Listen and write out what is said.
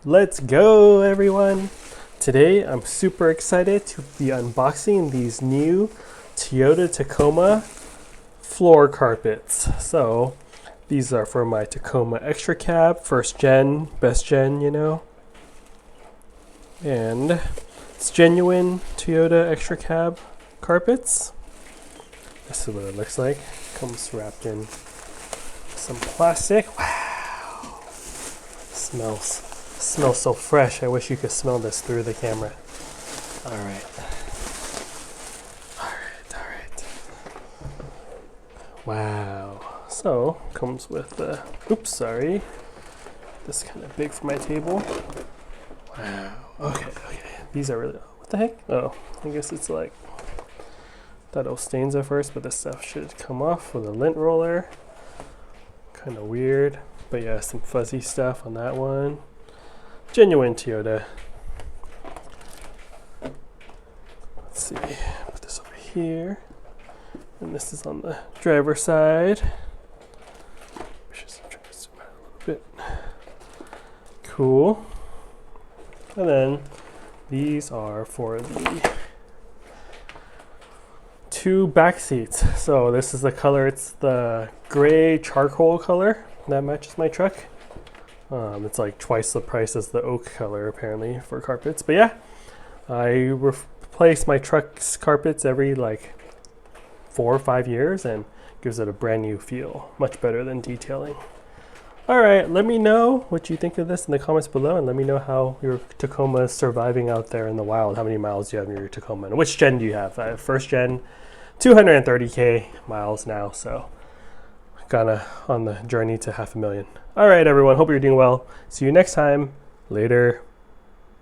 Let's go, everyone. Today I'm super excited to be unboxing these new Toyota Tacoma floor carpets. So these are for my Tacoma Xtra cab, first gen, best gen, you know. And it's genuine Toyota Xtra cab carpets. This is what it looks like. Comes wrapped in some plastic. Wow. Smells so fresh. I wish you could smell this through the camera. All right. Wow. So comes with the, oops, sorry. This is kind of big for my table. Wow. Okay. These are really, what the heck? Oh, I guess it's like, thought it was stains at first, but this stuff should come off with a lint roller. Kind of weird, but yeah, some fuzzy stuff on that one. Genuine Toyota. Let's see, put this over here. And this is on the driver's side. Just try to zoom out a little bit. Cool. And then these are for the two back seats. So this is the color, it's the gray charcoal color that matches my truck. It's like twice the price as the oak color apparently for carpets. But yeah, I replace my truck's carpets every like 4 or 5 years and gives it a brand new feel. Much better than detailing. All right, let me know what you think of this in the comments below, and let me know how your Tacoma is surviving out there in the wild. How many miles do you have in your Tacoma, and which gen do you have? I have first gen, 230K miles now, so kinda on the journey to 500,000. All right, everyone, hope you're doing well. See you next time. Later.